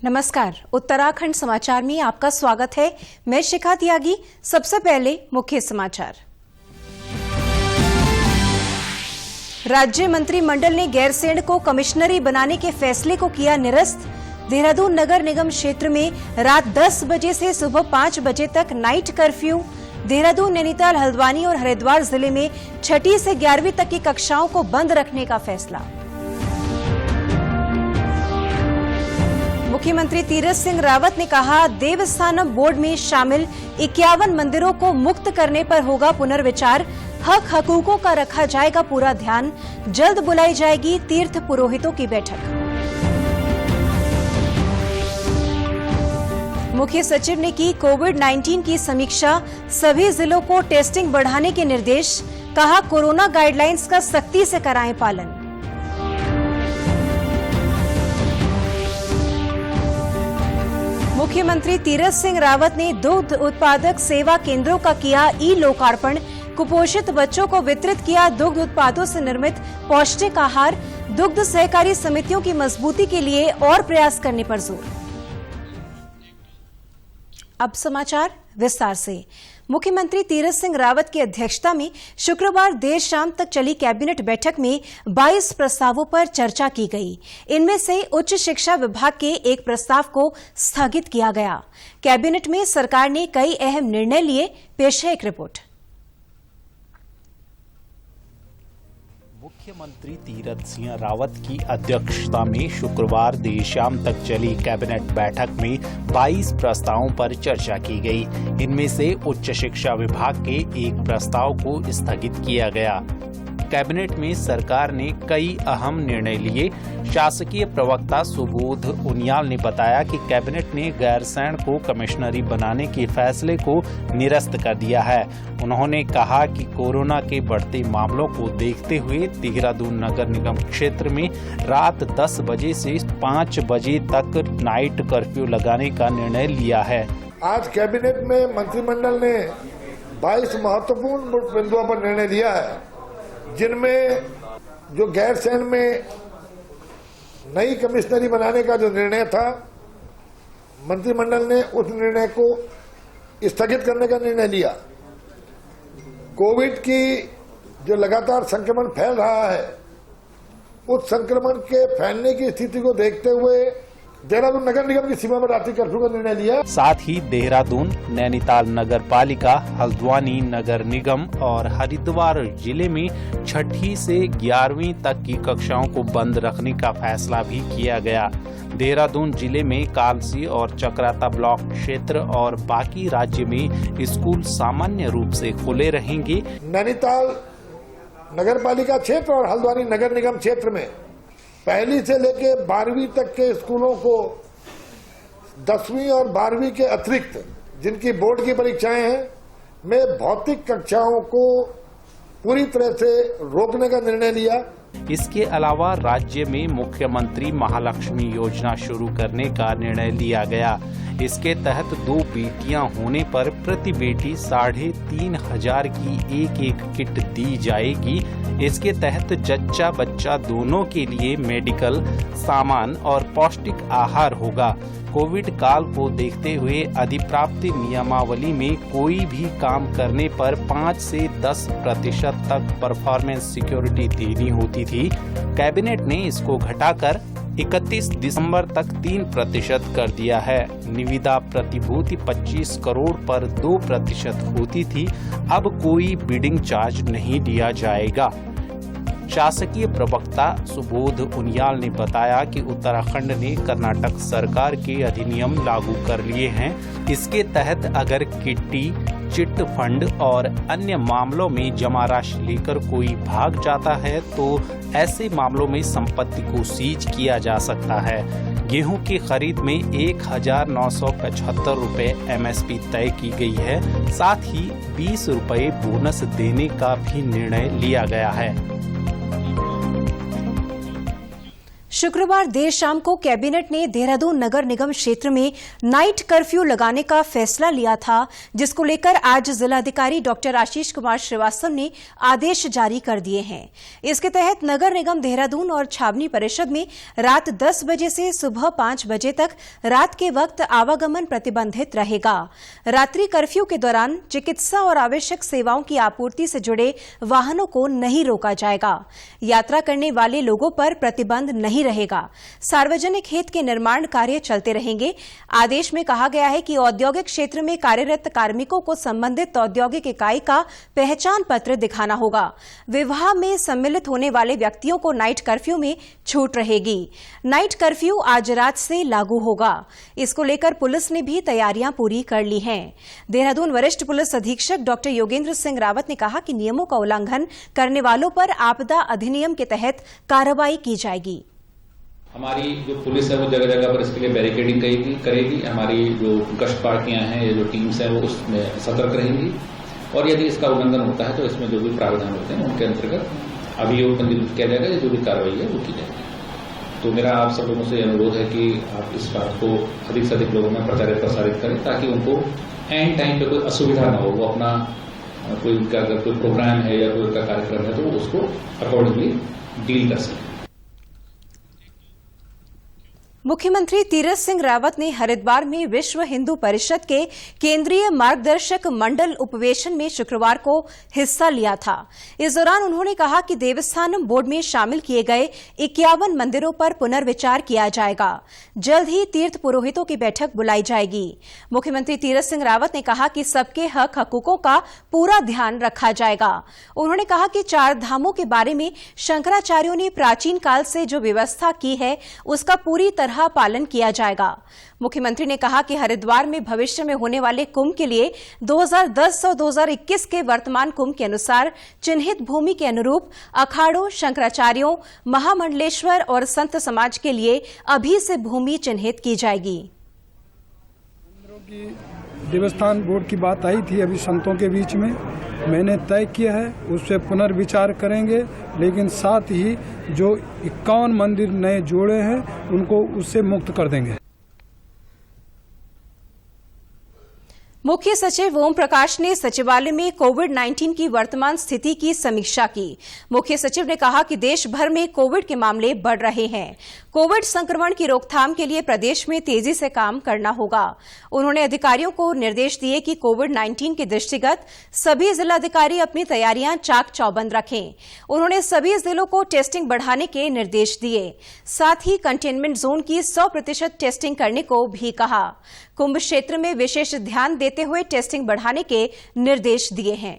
नमस्कार, उत्तराखंड समाचार में आपका स्वागत है। मैं शिखा त्यागी। सबसे पहले मुख्य समाचार। राज्य मंत्रिमंडल ने गैरसैंण को कमिश्नरी बनाने के फैसले को किया निरस्त। देहरादून नगर निगम क्षेत्र में रात 10 बजे से सुबह 5 बजे तक नाइट कर्फ्यू। देहरादून, नैनीताल, हल्द्वानी और हरिद्वार जिले में 6ठी से 11वीं तक की कक्षाओं को बंद रखने का फैसला। मुख्यमंत्री तीरथ सिंह रावत ने कहा, देवस्थानम बोर्ड में शामिल 51 मंदिरों को मुक्त करने पर होगा पुनर्विचार। हक हकूकों का रखा जाएगा पूरा ध्यान। जल्द बुलाई जाएगी तीर्थ पुरोहितों की बैठक। मुख्य सचिव ने की कोविड-19 की समीक्षा। सभी जिलों को टेस्टिंग बढ़ाने के निर्देश। कहा, कोरोना गाइडलाइंस का सख्ती से कराएं पालन। मुख्यमंत्री तीरथ सिंह रावत ने दुग्ध उत्पादक सेवा केंद्रों का किया लोकार्पण। कुपोषित बच्चों को वितरित किया दुग्ध उत्पादों से निर्मित पौष्टिक आहार। दुग्ध सहकारी समितियों की मजबूती के लिए और प्रयास करने पर जोर। अब समाचार विस्तार से। मुख्यमंत्री तीरथ सिंह रावत की अध्यक्षता में शुक्रवार देर शाम तक चली कैबिनेट बैठक में 22 प्रस्तावों पर चर्चा की गई। इनमें से उच्च शिक्षा विभाग के एक प्रस्ताव को स्थगित किया गया। कैबिनेट में सरकार ने कई अहम निर्णय लिए। पेश है एक रिपोर्ट। मुख्यमंत्री तीरथ सिंह रावत की अध्यक्षता में शुक्रवार देर शाम तक चली कैबिनेट बैठक में 22 प्रस्तावों पर चर्चा की गई। इनमें से उच्च शिक्षा विभाग के एक प्रस्ताव को स्थगित किया गया। कैबिनेट में सरकार ने कई अहम निर्णय लिए। शासकीय प्रवक्ता सुबोध उनियाल ने बताया कि कैबिनेट ने गैरसैंण को कमिश्नरी बनाने के फैसले को निरस्त कर दिया है। उन्होंने कहा कि कोरोना के बढ़ते मामलों को देखते हुए देहरादून नगर निगम क्षेत्र में रात 10 बजे से 5 बजे तक नाइट कर्फ्यू लगाने का निर्णय लिया है। आज कैबिनेट में मंत्रिमंडल ने 22 महत्वपूर्ण बिंदुओं पर निर्णय लिया है, जिनमें जो गैरसैंण में नई कमिश्नरी बनाने का जो निर्णय था, मंत्रिमंडल ने उस निर्णय को स्थगित करने का निर्णय लिया। कोविड की जो लगातार संक्रमण फैल रहा है, उस संक्रमण के फैलने की स्थिति को देखते हुए देहरादून नगर निगम की सीमा में रात्रि कर्फ्यू का निर्णय लिया। साथ ही देहरादून, नैनीताल नगर पालिका, हल्द्वानी नगर निगम और हरिद्वार जिले में 6ठी से 11वीं तक की कक्षाओं को बंद रखने का फैसला भी किया गया। देहरादून जिले में कालसी और चक्राता ब्लॉक क्षेत्र और बाकी राज्य में स्कूल सामान्य रूप से खुले रहेंगे। नैनीताल नगर पालिका क्षेत्र और हल्द्वानी नगर निगम क्षेत्र में पहली से लेके 12वीं तक के स्कूलों को 10वीं और 12वीं के अतिरिक्त जिनकी बोर्ड की परीक्षाएं हैं में भौतिक कक्षाओं को पूरी तरह से रोकने का निर्णय लिया। इसके अलावा राज्य में मुख्यमंत्री महालक्ष्मी योजना शुरू करने का निर्णय लिया गया। इसके तहत 2 बेटियां होने पर प्रति बेटी 3,500 की एक किट दी जाएगी। इसके तहत जच्चा बच्चा दोनों के लिए मेडिकल सामान और पौष्टिक आहार होगा। कोविड काल को देखते हुए अधिप्राप्ति नियमावली में कोई भी काम करने पर 5 से 10% तक परफॉर्मेंस सिक्योरिटी देनी होती थी। कैबिनेट ने इसको घटाकर 31 दिसंबर तक 3% कर दिया है। निविदा प्रतिभूति 25 करोड़ पर 2% होती थी। अब कोई बिडिंग चार्ज नहीं दिया जाएगा। शासकीय प्रवक्ता सुबोध उनियाल ने बताया कि उत्तराखंड ने कर्नाटक सरकार के अधिनियम लागू कर लिए हैं। इसके तहत अगर किट्टी, चिट फंड और अन्य मामलों में जमा राशि लेकर कोई भाग जाता है तो ऐसे मामलों में संपत्ति को सीज किया जा सकता है। गेहूं की खरीद में 1,975 रुपए MSP तय की गई है। साथ ही 20 रुपए बोनस देने का भी निर्णय लिया गया है। शुक्रवार देर शाम को कैबिनेट ने देहरादून नगर निगम क्षेत्र में नाइट कर्फ्यू लगाने का फैसला लिया था, जिसको लेकर आज जिलाधिकारी डॉक्टर आशीष कुमार श्रीवास्तव ने आदेश जारी कर दिए हैं। इसके तहत नगर निगम देहरादून और छावनी परिषद में रात 10 बजे से सुबह 5 बजे तक रात के वक्त आवागमन प्रतिबंधित रहेगा। रात्रि कर्फ्यू के दौरान चिकित्सा और आवश्यक सेवाओं की आपूर्ति से जुड़े वाहनों को नहीं रोका जाएगा। यात्रा करने वाले लोगों पर प्रतिबंध नहीं रहेगा। सार्वजनिक हित के निर्माण कार्य चलते रहेंगे। आदेश में कहा गया है कि औद्योगिक क्षेत्र में कार्यरत कार्मिकों को संबंधित औद्योगिक इकाई का पहचान पत्र दिखाना होगा। विवाह में सम्मिलित होने वाले व्यक्तियों को नाइट कर्फ्यू में छूट रहेगी। नाइट कर्फ्यू आज रात से लागू होगा। इसको लेकर पुलिस ने भी तैयारियां पूरी कर ली हैं। देहरादून वरिष्ठ पुलिस अधीक्षक डॉक्टर योगेंद्र सिंह रावत ने कहा कि नियमों का उल्लंघन करने वालों पर आपदा अधिनियम के तहत कार्रवाई की जाएगी। हमारी जो पुलिस है वो जगह जगह पर इसके लिए बैरिकेडिंग करेगी। हमारी जो गश्त पार्टियां हैं या जो टीम्स हैं वो उसमें सतर्क रहेंगी और यदि इसका उल्लंघन होता है तो इसमें जो भी प्रावधान होते हैं उनके अंतर्गत अभियोग पंजीकृत किया जाएगा या जो भी कार्रवाई है वो की जाएगी। तो मेरा आप सब लोगों से अनुरोध है कि आप इस बात को अधिक से अधिक लोगों में प्रसारित करें ताकि उनको एंड टाइम पे कोई असुविधा न हो। वो अपना कोई प्रोग्राम है या कोई उनका कार्यक्रम है तो वो उसको अकॉर्डिंगली डील कर सकें। मुख्यमंत्री तीरथ सिंह रावत ने हरिद्वार में विश्व हिंदू परिषद के केंद्रीय मार्गदर्शक मंडल उपवेशन में शुक्रवार को हिस्सा लिया था। इस दौरान उन्होंने कहा कि देवस्थानम बोर्ड में शामिल किए गए 51 मंदिरों पर पुनर्विचार किया जाएगा। जल्द ही तीर्थ पुरोहितों की बैठक बुलाई जाएगी। मुख्यमंत्री तीरथ सिंह रावत ने कहा कि सबके हक हकूकों का पूरा ध्यान रखा जाएगा। उन्होंने कहा कि 4 धामों के बारे में शंकराचार्यों ने प्राचीन काल से जो व्यवस्था की है उसका पूरी तरह पालन किया जाएगा। मुख्यमंत्री ने कहा कि हरिद्वार में भविष्य में होने वाले कुंभ के लिए 2010 और 2021 के वर्तमान कुंभ के अनुसार चिन्हित भूमि के अनुरूप अखाड़ों, शंकराचार्यों, महामंडलेश्वर और संत समाज के लिए अभी से भूमि चिन्हित की जाएगी। देवस्थान बोर्ड की बात आई थी अभी संतों के बीच में, मैंने तय किया है उससे पुनर्विचार करेंगे, लेकिन साथ ही जो 51 मंदिर नए जोड़े हैं उनको उससे मुक्त कर देंगे। मुख्य सचिव ओम प्रकाश ने सचिवालय में कोविड-19 की वर्तमान स्थिति की समीक्षा की। मुख्य सचिव ने कहा कि देश भर में कोविड के मामले बढ़ रहे हैं। कोविड संक्रमण की रोकथाम के लिए प्रदेश में तेजी से काम करना होगा। उन्होंने अधिकारियों को निर्देश दिए कि कोविड-19 के दृष्टिगत सभी जिलाधिकारी अपनी तैयारियां चाक चौबंद रखें। उन्होंने सभी जिलों को टेस्टिंग बढ़ाने के निर्देश दिए। साथ ही कंटेनमेंट जोन की 100% टेस्टिंग करने को भी कहा। कुंभ क्षेत्र में विशेष ध्यान देते हुए टेस्टिंग बढ़ाने के निर्देश दिए हैं।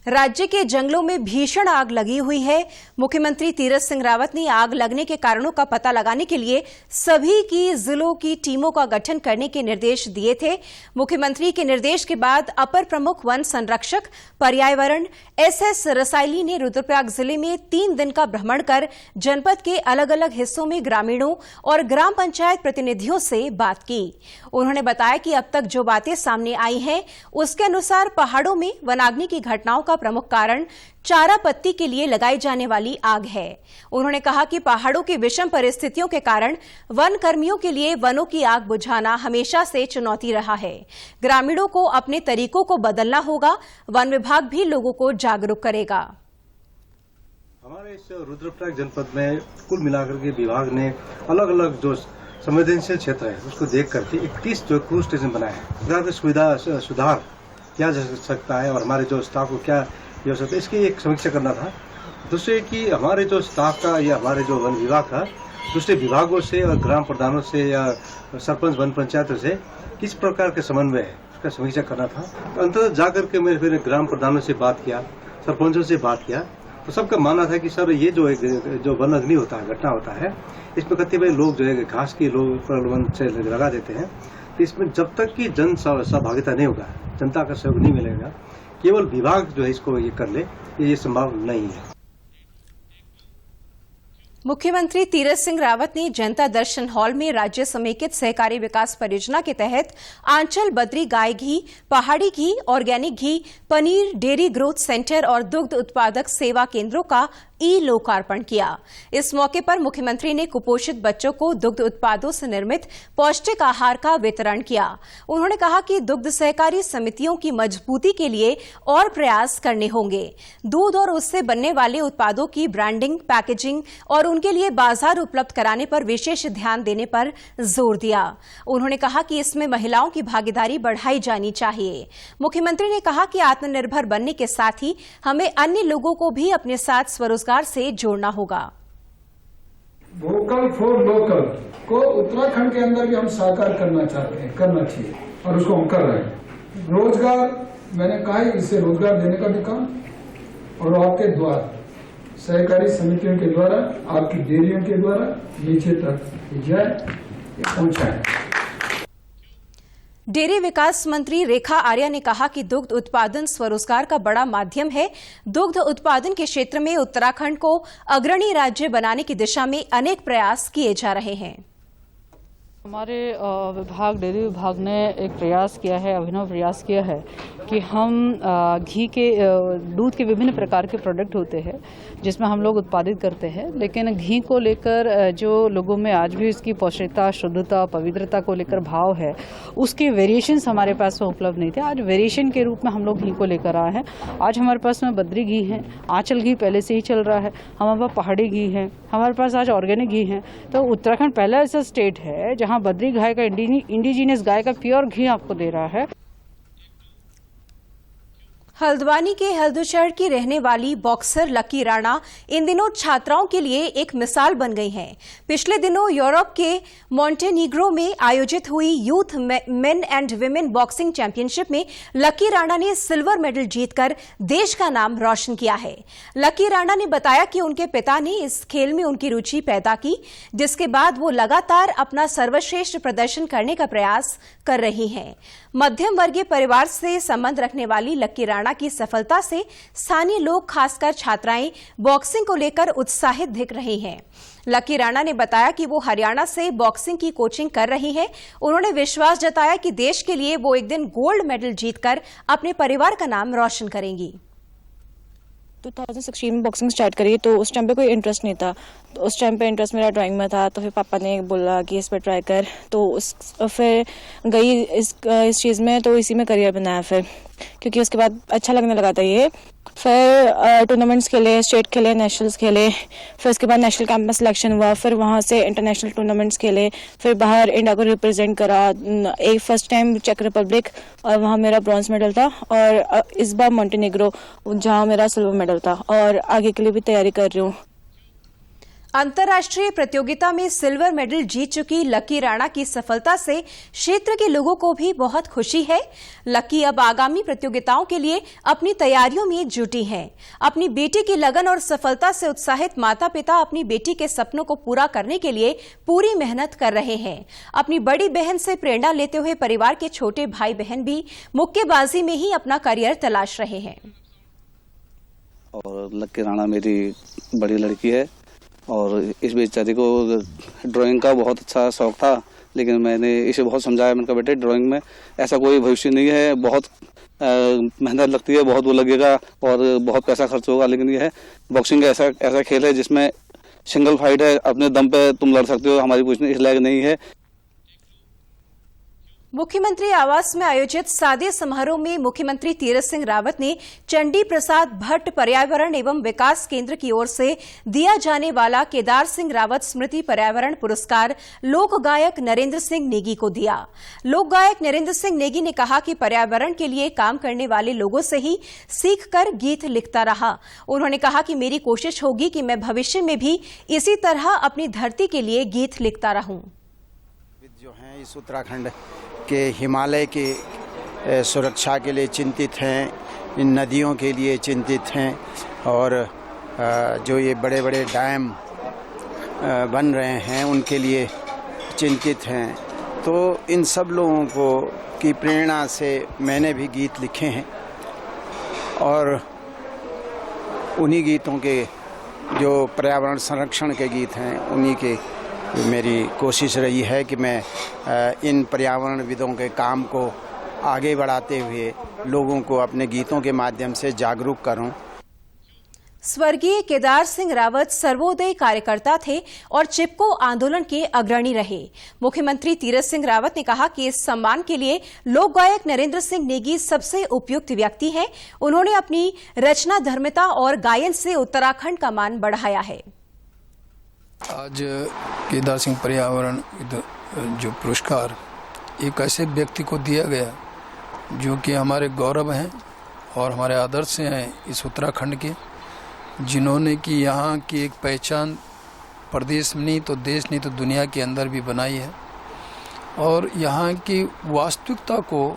राज्य के जंगलों में भीषण आग लगी हुई है। मुख्यमंत्री तीरथ सिंह रावत ने आग लगने के कारणों का पता लगाने के लिए सभी की जिलों की टीमों का गठन करने के निर्देश दिए थे। मुख्यमंत्री के निर्देश के बाद अपर प्रमुख वन संरक्षक पर्यावरण SS रसाइली ने रुद्रप्रयाग जिले में 3 दिन का भ्रमण कर जनपद के अलग अलग हिस्सों में ग्रामीणों और ग्राम पंचायत प्रतिनिधियों से बात की। उन्होंने बताया कि अब तक जो बातें सामने आई हैं उसके अनुसार पहाड़ों में वनाग्नि की घटनाओं का प्रमुख कारण चारा पत्ती के लिए लगाई जाने वाली आग है। उन्होंने कहा कि पहाड़ों की विषम परिस्थितियों के कारण वन कर्मियों के लिए वनों की आग बुझाना हमेशा से चुनौती रहा है। ग्रामीणों को अपने तरीकों को बदलना होगा। वन विभाग भी लोगों को जागरूक करेगा। हमारे इस रुद्रप्रयाग जनपद में कुल मिलाकर के विभाग ने अलग अलग जो संवेदनशील क्षेत्र है उसको देख करके 31 जो क्रूज स्टेशन बनाए हैं। सुविधा सुधार किया जा सकता है और हमारे जो स्टाफ को क्या हो सकता है इसकी एक समीक्षा करना था। दूसरे कि हमारे जो स्टाफ का या हमारे जो वन विभाग का दूसरे विभागों से और ग्राम प्रधानों से या सरपंच वन पंचायतों से किस प्रकार के समन्वय है उसका समीक्षा करना था। तो अंततः जाकर के मैं फिर ग्राम प्रधानों से बात किया, सरपंचों से बात किया, तो सबका मानना था कि सर ये जो वन अग्नि होता है, घटना होता है, इसमें कतिपय लोग जो है घास की लोग प्रलोभन से लगा देते हैं। तो इसमें जब तक कि जन सहभागिता नहीं होगा, जनता का सहयोग नहीं मिलेगा, केवल विभाग जो है इसको ये कर ले, ये संभव नहीं है। मुख्यमंत्री तीरथ सिंह रावत ने जनता दर्शन हॉल में राज्य समेकित सहकारी विकास परियोजना के तहत आंचल बद्री गाय घी, पहाड़ी घी, ऑर्गेनिक घी, पनीर, डेयरी ग्रोथ सेंटर और दुग्ध उत्पादक सेवा केंद्रों का ई लोकार्पण किया। इस मौके पर मुख्यमंत्री ने कुपोषित बच्चों को दुग्ध उत्पादों से निर्मित पौष्टिक आहार का वितरण किया। उन्होंने कहा कि दुग्ध सहकारी समितियों की मजबूती के लिए और प्रयास करने होंगे। दूध और उससे बनने वाले उत्पादों की ब्रांडिंग, पैकेजिंग और उनके लिए बाजार उपलब्ध कराने पर विशेष ध्यान देने पर जोर दिया। उन्होंने कहा कि इसमें महिलाओं की भागीदारी बढ़ाई जानी चाहिए। मुख्यमंत्री ने कहा कि आत्मनिर्भर बनने के साथ ही हमें अन्य लोगों को भी अपने साथ स्वरोजगार से जोड़ना होगा। वोकल फॉर लोकल को उत्तराखंड के अंदर भी हम साकार करना चाहते हैं, करना चाहिए और उसको हम कर रहे हैं। रोजगार, मैंने कहा इससे रोजगार देने का भी काम और आपके द्वारा सहकारी समितियों के द्वारा, आपकी डेयरियों के द्वारा नीचे तक जाए, पहुंचाए। डेयरी विकास मंत्री रेखा आर्या ने कहा कि दुग्ध उत्पादन स्वरोजगार का बड़ा माध्यम है। दुग्ध उत्पादन के क्षेत्र में उत्तराखंड को अग्रणी राज्य बनाने की दिशा में अनेक प्रयास किए जा रहे हैं। हमारे विभाग, डेयरी विभाग ने एक प्रयास किया है, अभिनव प्रयास किया है कि हम घी के, दूध के विभिन्न प्रकार के प्रोडक्ट होते हैं जिसमें हम लोग उत्पादित करते हैं, लेकिन घी को लेकर जो लोगों में आज भी उसकी पौष्टिकता, शुद्धता, पवित्रता को लेकर भाव है, उसके वेरिएशंस हमारे पास में उपलब्ध नहीं थे। आज वेरिएशन के रूप में हम लोग घी को लेकर आए हैं। आज हमारे पास में बद्री घी है, आंचल घी पहले से ही चल रहा है, हमारे पास पहाड़ी घी है, हमारे पास आज ऑर्गेनिक घी है। तो उत्तराखंड पहला ऐसा स्टेट है जहाँ बद्री गाय का, इंडिजीनियस गाय का प्योर घी आपको दे रहा है। हल्द्वानी के हल्दूचड़ की रहने वाली बॉक्सर लकी राणा इन दिनों छात्राओं के लिए एक मिसाल बन गई हैं। पिछले दिनों यूरोप के मॉन्टेनीग्रो में आयोजित हुई youth main and women boxing championship में लकी राणा ने सिल्वर मेडल जीतकर देश का नाम रोशन किया है। लकी राणा ने बताया कि उनके पिता ने इस खेल में उनकी रुचि पैदा की, जिसके बाद वो लगातार अपना सर्वश्रेष्ठ प्रदर्शन करने का प्रयास कर रही हैं। मध्यम वर्गीय परिवार से संबंध रखने वाली लकी राणा की सफलता से स्थानीय लोग, खासकर छात्राएं, बॉक्सिंग को लेकर उत्साहित दिख रही हैं। लकी राणा ने बताया कि वो हरियाणा से बॉक्सिंग की कोचिंग कर रही हैं। उन्होंने विश्वास जताया कि देश के लिए वो एक दिन गोल्ड मेडल जीतकर अपने परिवार का नाम रोशन करेंगी। 2016 में बॉक्सिंग स्टार्ट करी तो उस टाइम पे कोई इंटरेस्ट नहीं था। तो उस टाइम पे इंटरेस्ट मेरा ड्राइंग में था, तो फिर पापा ने बोला कि इस पर ट्राई कर, तो फिर गई इस चीज़ में, तो इसी में करियर बनाया फिर, क्योंकि उसके बाद अच्छा लगने लगा था ये। फिर टूर्नामेंट्स खेले, स्टेट खेले, नेशनल्स खेले, फिर उसके बाद नेशनल कैंप में सिलेक्शन हुआ, फिर वहाँ से इंटरनेशनल टूर्नामेंट्स खेले, फिर बाहर इंडिया को रिप्रेजेंट करा। एक फर्स्ट टाइम चेक रिपब्लिक, और वहाँ मेरा ब्रॉन्ज मेडल था, और इस बार मॉन्टेनीग्रो जहाँ मेरा सिल्वर मेडल था, और आगे के लिए भी तैयारी कर रही हूँ। अंतर्राष्ट्रीय प्रतियोगिता में सिल्वर मेडल जीत चुकी लकी राणा की सफलता से क्षेत्र के लोगों को भी बहुत खुशी है। लकी अब आगामी प्रतियोगिताओं के लिए अपनी तैयारियों में जुटी हैं। अपनी बेटी की लगन और सफलता से उत्साहित माता-पिता अपनी बेटी के सपनों को पूरा करने के लिए पूरी मेहनत कर रहे हैं। अपनी बड़ी बहन से प्रेरणा लेते हुए परिवार के छोटे भाई बहन भी मुक्केबाजी में ही अपना करियर तलाश रहे हैं। और लकी राणा मेरी बड़ी लड़की है, और इस बेचारी को ड्राइंग का बहुत अच्छा शौक था, लेकिन मैंने इसे बहुत समझाया। मैंने कहा बेटे, ड्राइंग में ऐसा कोई भविष्य नहीं है, बहुत मेहनत लगती है, बहुत वो लगेगा और बहुत पैसा खर्च होगा, लेकिन ये है बॉक्सिंग ऐसा खेल है जिसमें सिंगल फाइट है, अपने दम पे तुम लड़ सकते हो, हमारी पूछने इस लायक नहीं है। मुख्यमंत्री आवास में आयोजित सादे समारोह में मुख्यमंत्री तीरथ सिंह रावत ने चंडी प्रसाद भट्ट पर्यावरण एवं विकास केंद्र की ओर से दिया जाने वाला केदार सिंह रावत स्मृति पर्यावरण पुरस्कार लोक गायक नरेंद्र सिंह नेगी को दिया। लोक गायक नरेंद्र सिंह नेगी ने कहा कि पर्यावरण के लिए काम करने वाले लोगों से ही सीखकर गीत लिखता रहा। उन्होंने कहा कि मेरी कोशिश होगी कि मैं भविष्य में भी इसी तरह अपनी धरती के लिए गीत लिखता रहूं। जो हैं इस उत्तराखंड के हिमालय के सुरक्षा के लिए चिंतित हैं, इन नदियों के लिए चिंतित हैं, और जो ये बड़े बड़े डैम बन रहे हैं उनके लिए चिंतित हैं। तो इन सब लोगों को की प्रेरणा से मैंने भी गीत लिखे हैं, और उन्हीं गीतों के जो पर्यावरण संरक्षण के गीत हैं उन्हीं के मेरी कोशिश रही है कि मैं इन पर्यावरणविदों के काम को आगे बढ़ाते हुए लोगों को अपने गीतों के माध्यम से जागरूक करूं। स्वर्गीय केदार सिंह रावत सर्वोदय कार्यकर्ता थे और चिपको आंदोलन के अग्रणी रहे। मुख्यमंत्री तीरथ सिंह रावत ने कहा कि इस सम्मान के लिए लोक गायक नरेंद्र सिंह नेगी सबसे उपयुक्त व्यक्ति हैं। उन्होंने अपनी रचना धर्मिता और गायन से उत्तराखंड का मान बढ़ाया है। आज केदार सिंह पर्यावरण जो पुरस्कार एक ऐसे व्यक्ति को दिया गया जो कि हमारे गौरव हैं और हमारे आदर्श हैं इस उत्तराखंड के, जिन्होंने कि यहाँ की एक पहचान प्रदेश में नहीं तो देश नहीं तो दुनिया के अंदर भी बनाई है और यहाँ की वास्तविकता को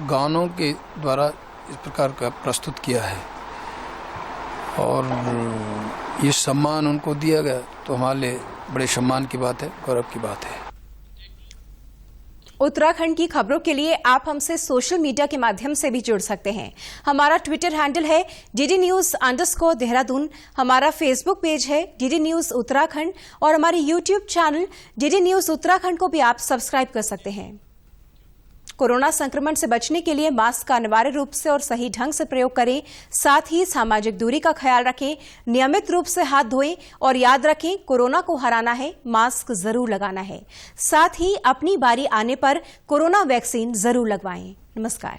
गानों के द्वारा इस प्रकार का प्रस्तुत किया है और ये सम्मान उनको दिया गया तो हमारे लिए बड़े सम्मान की बात है, गौरव की बात है। उत्तराखंड की खबरों के लिए आप हमसे सोशल मीडिया के माध्यम से भी जुड़ सकते हैं। हमारा ट्विटर हैंडल है DD_News_देहरादून, हमारा फेसबुक पेज है DD News उत्तराखंड और हमारे YouTube channel DD News Uttarakhand को भी आप सब्सक्राइब कर सकते हैं। कोरोना संक्रमण से बचने के लिए मास्क का अनिवार्य रूप से और सही ढंग से प्रयोग करें, साथ ही सामाजिक दूरी का ख्याल रखें, नियमित रूप से हाथ धोएं और याद रखें कोरोना को हराना है, मास्क जरूर लगाना है। साथ ही अपनी बारी आने पर कोरोना वैक्सीन जरूर लगवाएं। नमस्कार।